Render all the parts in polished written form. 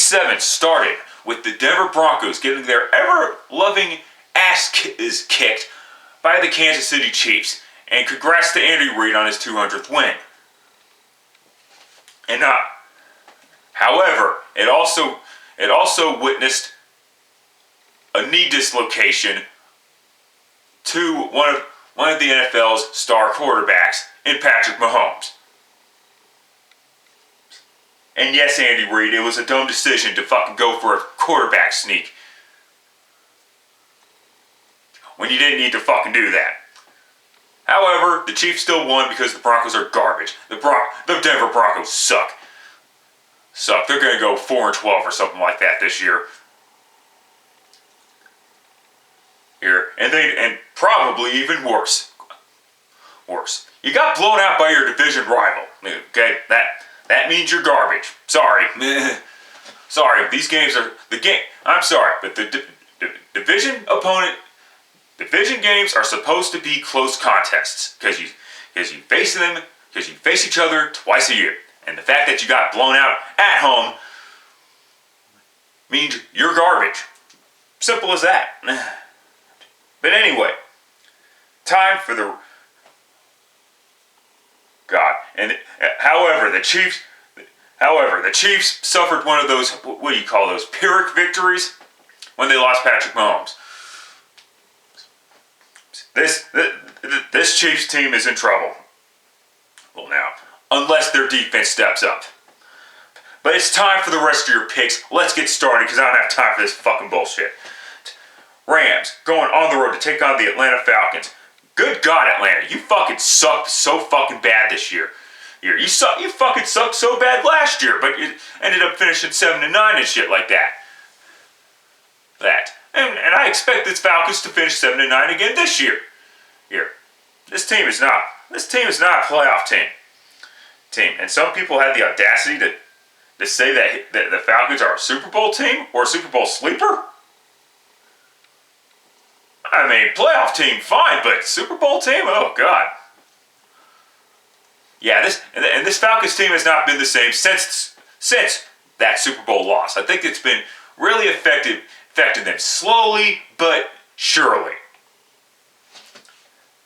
7 started with the Denver Broncos getting their ever-loving ass kicked by the Kansas City Chiefs. And congrats to Andy Reid on his 200th win. And however, it also witnessed a knee dislocation to one of the NFL's star quarterbacks in Patrick Mahomes. And yes, Andy Reid, it was a dumb decision to fucking go for a quarterback sneak when you didn't need to fucking do that. However, the Chiefs still won because the Broncos are garbage. The Denver Broncos suck. They're going to go 4-12 or something like that this year. And probably even worse. You got blown out by your division rival. Okay, that means you're garbage. Sorry. Sorry, these games are the game. I'm sorry, but the division games are supposed to be close contests because you face each other twice a year. And the fact that you got blown out at home means you're garbage. Simple as that. But anyway, time for the God. And however, the Chiefs suffered one of those, what do you call those, Pyrrhic victories when they lost Patrick Mahomes. This Chiefs team is in trouble. Well, now, unless their defense steps up. But it's time for the rest of your picks. Let's get started because I don't have time for this fucking bullshit. Rams going on the road to take on the Atlanta Falcons. Good God, Atlanta, you fucking sucked so fucking bad this year. You fucking sucked so bad last year, but you ended up finishing 7-9 and shit like that. And I expect this Falcons to finish 7-9 again this year. This team is not a playoff team. And some people had the audacity to say that the Falcons are a Super Bowl team or a Super Bowl sleeper. I mean, playoff team, fine, but Super Bowl team? Oh, God. Yeah, this Falcons team has not been the same since that Super Bowl loss. I think it's been really affecting them slowly but surely.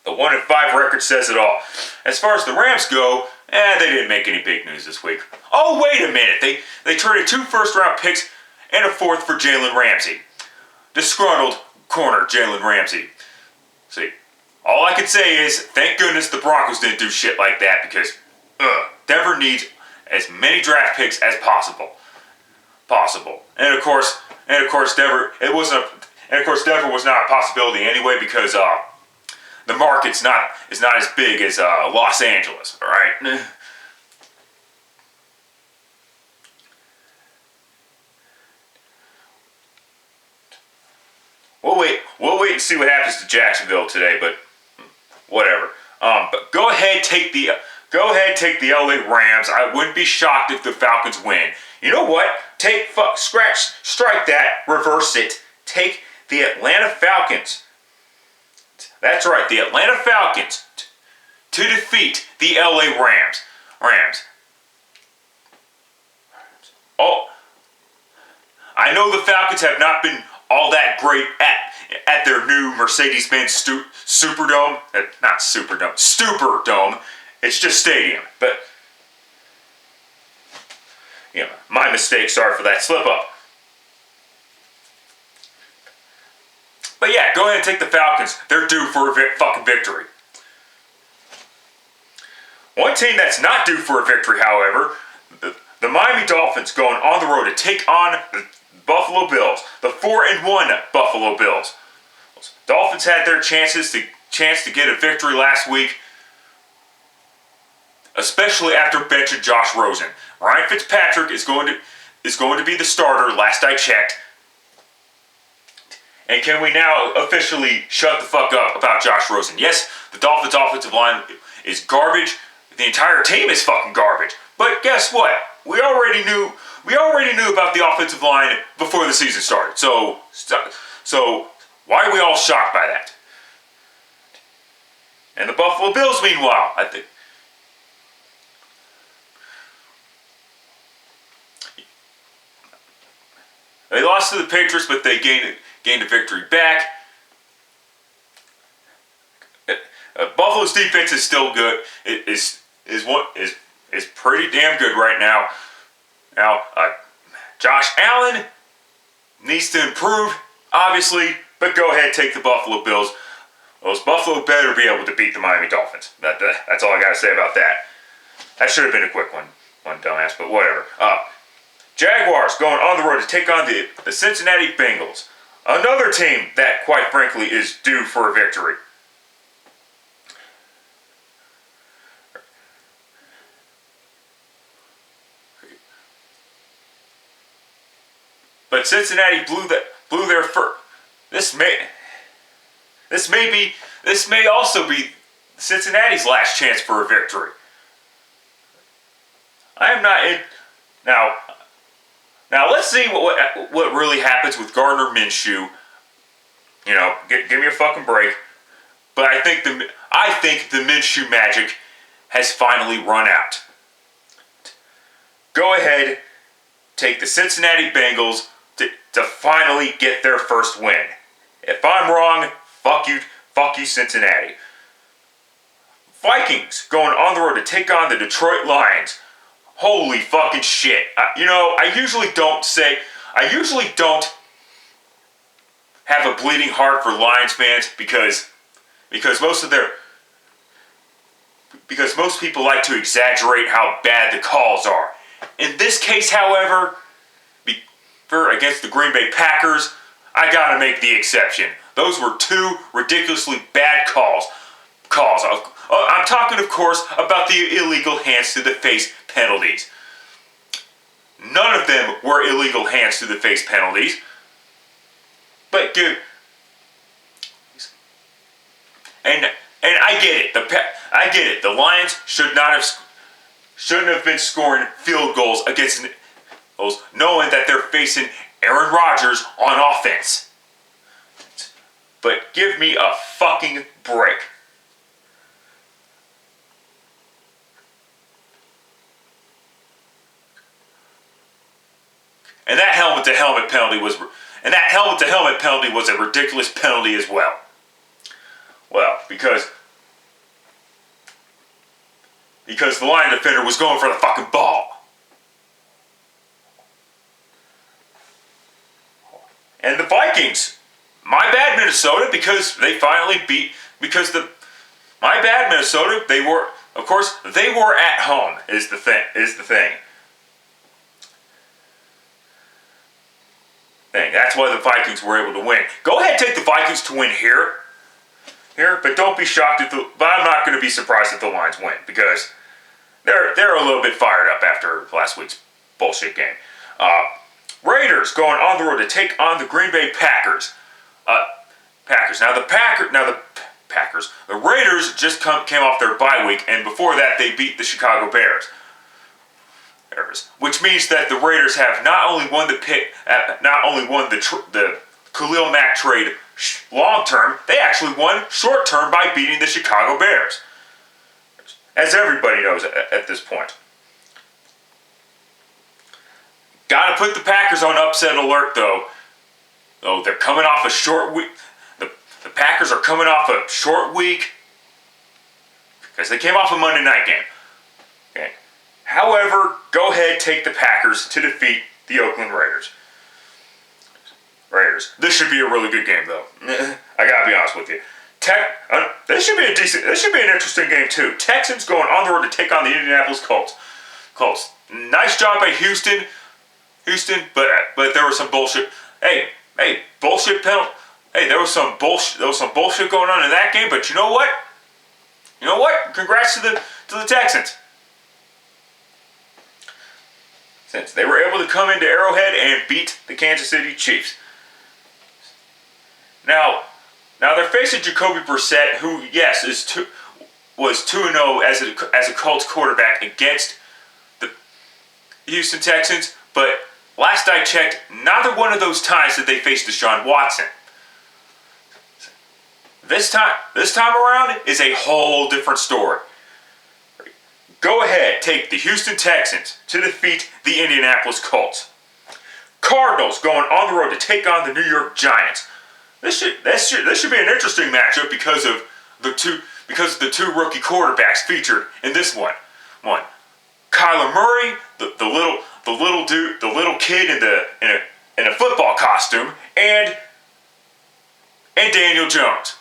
The 1-5 record says it all. As far as the Rams go, they didn't make any big news this week. Oh, wait a minute. They traded 2 first-round picks and a 4th for Jalen Ramsey. Disgruntled corner Jalen Ramsey. See, all I can say is, thank goodness the Broncos didn't do shit like that because Denver needs as many draft picks as possible. And of course, Denver was not a possibility anyway because the market's is not as big as Los Angeles. All right. We'll wait and see what happens to Jacksonville today, but whatever. But go ahead, take the LA Rams. I wouldn't be shocked if the Falcons win. You know what? Strike that, reverse it. Take the Atlanta Falcons. That's right, the Atlanta Falcons to defeat the LA Rams. Oh, I know the Falcons have not been all that great at their new Mercedes-Benz Superdome. Not Superdome, Stuperdome. It's just stadium. But, my mistake. Sorry for that slip-up. But yeah, go ahead and take the Falcons. They're due for a fucking victory. One team that's not due for a victory, however, the Miami Dolphins going on the road to take on the Buffalo Bills, the 4-1 Buffalo Bills. Dolphins had their chance to get a victory last week, especially after benching Josh Rosen. Ryan Fitzpatrick is going to be the starter. Last I checked. And can we now officially shut the fuck up about Josh Rosen? Yes, the Dolphins' offensive line is garbage. The entire team is fucking garbage. But guess what? We already knew about the offensive line before the season started. So why are we all shocked by that? And the Buffalo Bills, meanwhile, I think. They lost to the Patriots, but they gained a victory back. Buffalo's defense is still good. It is pretty damn good right now. Now, Josh Allen needs to improve, obviously, but go ahead, take the Buffalo Bills. Those Buffalo better be able to beat the Miami Dolphins. That's all I got to say about that. That should have been a quick one, dumbass, but whatever. Jaguars going on the road to take on the Cincinnati Bengals. Another team that, quite frankly, is due for a victory. But Cincinnati blew their first. This may also be Cincinnati's last chance for a victory. I am not in now. Let's see what really happens with Gardner Minshew. You know, give me a fucking break. But I think the Minshew magic has finally run out. Go ahead, take the Cincinnati Bengals to finally get their first win. If I'm wrong, fuck you, Cincinnati. Vikings going on the road to take on the Detroit Lions. Holy fucking shit. I usually don't have a bleeding heart for Lions fans because most people like to exaggerate how bad the calls are. In this case, however, against the Green Bay Packers, I gotta make the exception. Those were two ridiculously bad calls. I'm talking, of course, about the illegal hands to the face penalties. None of them were illegal hands to the face penalties. But and I get it. I get it. The Lions shouldn't have been scoring field goals against those, knowing that they're facing Aaron Rodgers on offense. But give me a fucking break. And that helmet to helmet penalty was a ridiculous penalty as well. Well, because the line defender was going for the fucking ball. And the Vikings, my bad Minnesota, because they finally beat, my bad Minnesota, they were at home is the thing. That's why the Vikings were able to win. Go ahead, take the Vikings to win here, but don't be shocked but I'm not going to be surprised if the Lions win because they're a little bit fired up after last week's bullshit game. Raiders going on the road to take on the Green Bay Packers. The Raiders just came off their bye week, and before that they beat the Chicago Bears. Which means that the Raiders have not only won the Khalil Mack trade long term, they actually won short term by beating the Chicago Bears. As everybody knows at this point. Gotta put the Packers on upset alert though. They're coming off a short week. The Packers are coming off a short week because they came off a Monday night game. Okay. However, go ahead, take the Packers to defeat the Oakland Raiders. This should be a really good game, though. I gotta be honest with you. This should be an interesting game too. Texans going on the road to take on the Indianapolis Colts. Nice job by Houston, but there was some bullshit. Hey, bullshit penalty. Hey, there was some bullshit going on in that game. But you know what? Congrats to the Texans. Since they were able to come into Arrowhead and beat the Kansas City Chiefs. Now they're facing Jacoby Brissett, who, yes, was 2-0 as a Colts quarterback against the Houston Texans, but last I checked, neither one of those times did they face Deshaun Watson. This time around is a whole different story. Go ahead, take the Houston Texans to defeat the Indianapolis Colts. Cardinals going on the road to take on the New York Giants. This should be an interesting matchup because of the two rookie quarterbacks featured in this one. Kyler Murray, the little kid in a football costume, and Daniel Jones.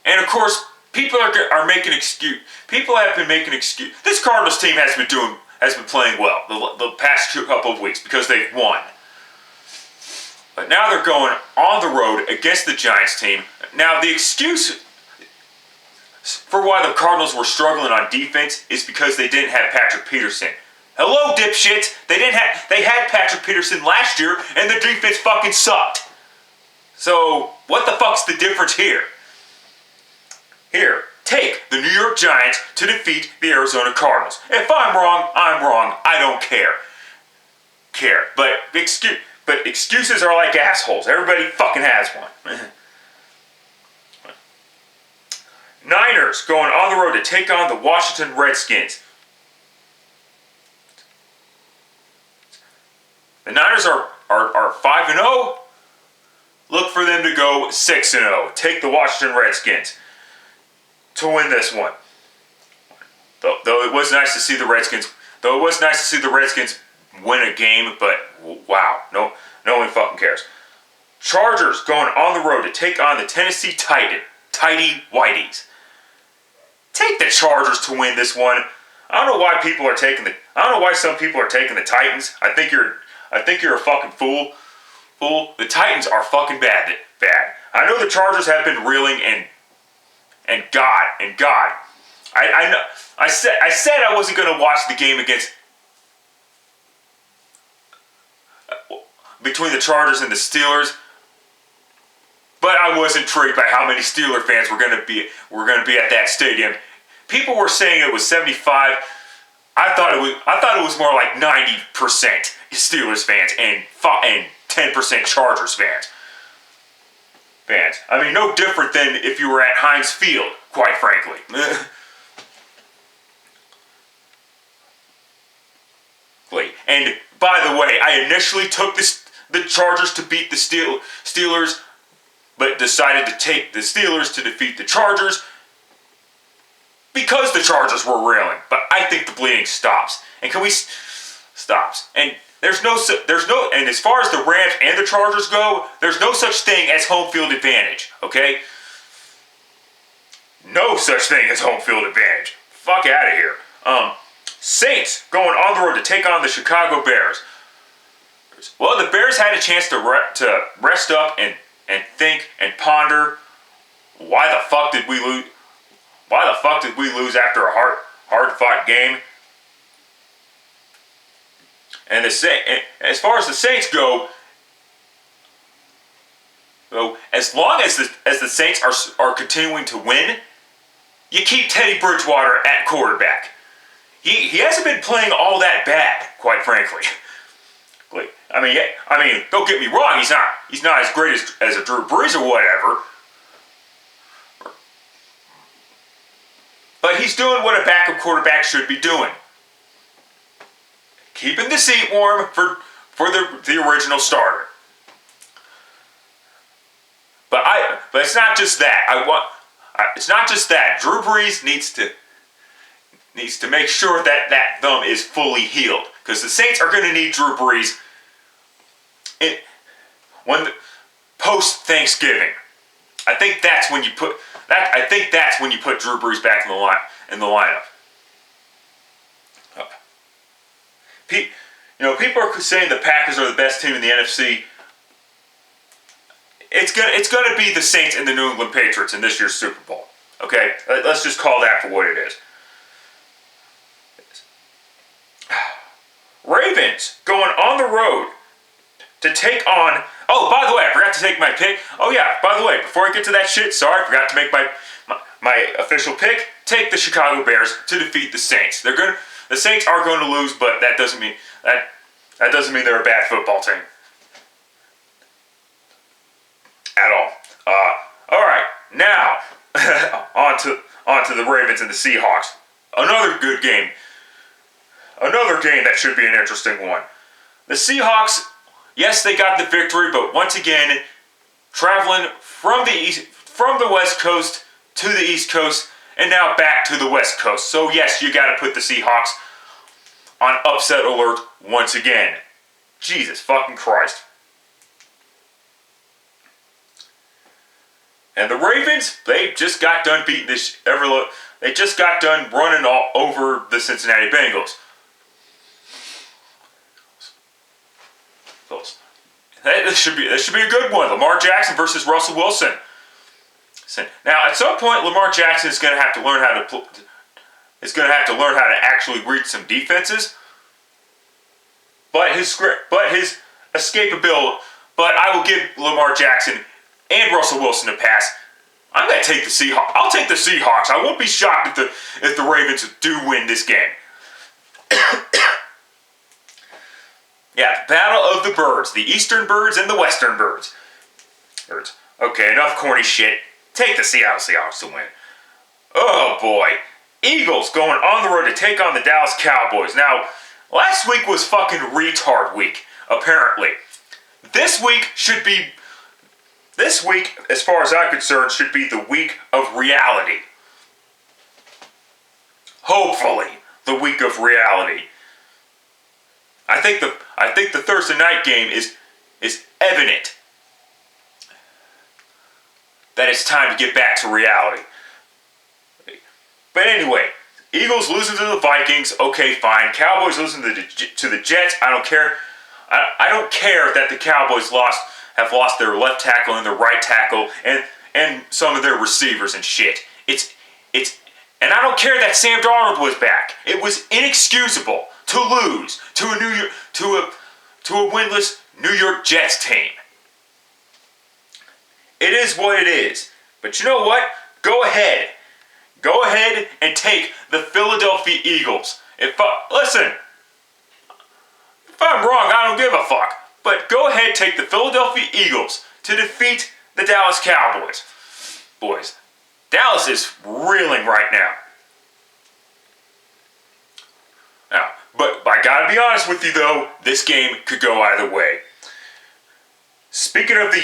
And of course, people are making excuse. People have been making excuse. This Cardinals team has been playing well the past couple of weeks because they've won. But now they're going on the road against the Giants team. Now the excuse for why the Cardinals were struggling on defense is because they didn't have Patrick Peterson. Hello, dipshits. They had Patrick Peterson last year, and the defense fucking sucked. So what the fuck's the difference here? Here, take the New York Giants to defeat the Arizona Cardinals. If I'm wrong, I'm wrong. I don't care. But excuses are like assholes. Everybody fucking has one. Niners going on the road to take on the Washington Redskins. The Niners are 5-0. Look for them to go 6-0. Take the Washington Redskins to win this one. Though it was nice to see the Redskins. Win a game, but wow, no one fucking cares. Chargers going on the road to take on the Tennessee Tidy Whiteys. Take the Chargers to win this one. I don't know why some people are taking the Titans. I think you're a fucking fool. The Titans are fucking bad. I know the Chargers have been reeling and God. I know. I said I wasn't going to watch the game between the Chargers and the Steelers, but I was intrigued by how many Steeler fans were going to be at that stadium. People were saying it was 75. I thought it was more like 90% Steelers fans and 10% Chargers fans. I mean, no different than if you were at Heinz Field, quite frankly. And by the way, I initially took the Chargers to beat the Steelers, but decided to take the Steelers to defeat the Chargers because the Chargers were reeling. But I think the bleeding stops. And stops. And there's no, and as far as the Rams and the Chargers go, there's no such thing as home field advantage, okay? No such thing as home field advantage. Fuck out of here. Saints going on the road to take on the Chicago Bears. Well, the Bears had a chance to rest up and think and ponder, why the fuck did we lose? Why the fuck did we lose after a hard-fought game? And as far as the Saints go, as long as the Saints are continuing to win, you keep Teddy Bridgewater at quarterback. He hasn't been playing all that bad, quite frankly. I mean, don't get me wrong. He's not as great as a Drew Brees or whatever. But he's doing what a backup quarterback should be doing. Keeping the seat warm for the original starter. But it's not just that. It's not just that. Drew Brees needs to make sure that thumb is fully healed, because the Saints are going to need Drew Brees post Thanksgiving. I think that's when you put Drew Brees back in the lineup. People are saying the Packers are the best team in the NFC. It's gonna be the Saints and the New England Patriots in this year's Super Bowl. Okay, let's just call that for what it is. Ravens going on the road to take on. Oh, by the way, I forgot to take my pick. Oh yeah, by the way, before I get to that shit, sorry, I forgot to make my official pick. Take the Chicago Bears to defeat the Saints. The Saints are going to lose, but that doesn't mean they're a bad football team at all. All right, now on to the Ravens and the Seahawks. Another good game. another game that should be an interesting one. The Seahawks, yes, they got the victory, but once again, traveling from the West Coast to the East Coast, and now back to the West Coast. So yes, you got to put the Seahawks on upset alert once again. Jesus fucking Christ. And the Ravens, they just got done beating they just got done running all over the Cincinnati Bengals. This should be a good one. Lamar Jackson versus Russell Wilson. Now, at some point, Lamar Jackson is going to have to learn how to actually read some defenses. But his escapability. But I will give Lamar Jackson and Russell Wilson a pass. I'm going to take the Seahawks. I'll take the Seahawks. I won't be shocked if the Ravens do win this game. Yeah, Battle of the Birds. The Eastern Birds and the Western Birds. Okay, enough corny shit. Take the Seattle Seahawks to win. Oh boy. Eagles going on the road to take on the Dallas Cowboys. Now, last week was fucking retard week, apparently. This week, as far as I'm concerned, should be the week of reality. Hopefully, the week of reality. I think the Thursday night game is evident that it's time to get back to reality. But anyway, Eagles losing to the Vikings, okay, fine. Cowboys losing to the Jets, I don't care. I don't care that the Cowboys have lost their left tackle and their right tackle and some of their receivers and shit. And I don't care that Sam Darnold was back. It was inexcusable to lose to a winless New York Jets team. It is what it is. But you know what? Go ahead and take the Philadelphia Eagles. Listen, if I'm wrong, I don't give a fuck. But go ahead, take the Philadelphia Eagles to defeat the Dallas Cowboys. Boys, Dallas is reeling right now. But I gotta be honest with you though, this game could go either way. Speaking of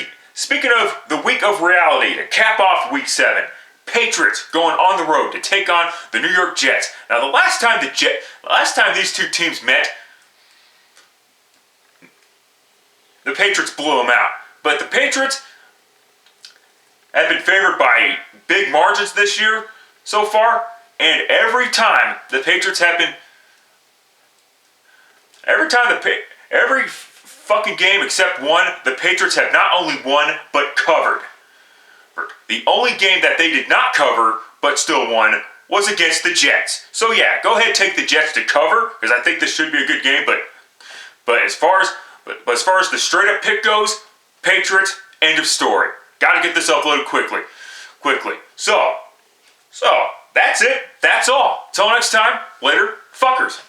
the week of reality, to cap off week 7, Patriots going on the road to take on the New York Jets. Now the last time these two teams met, the Patriots blew them out. But the Patriots have been favored by big margins this year so far, and every fucking game except one, the Patriots have not only won, but covered. The only game that they did not cover, but still won, was against the Jets. So yeah, go ahead and take the Jets to cover, because I think this should be a good game, but as far as the straight up pick goes, Patriots, end of story. Gotta get this uploaded quickly. So, that's it. That's all. Till next time, later, fuckers.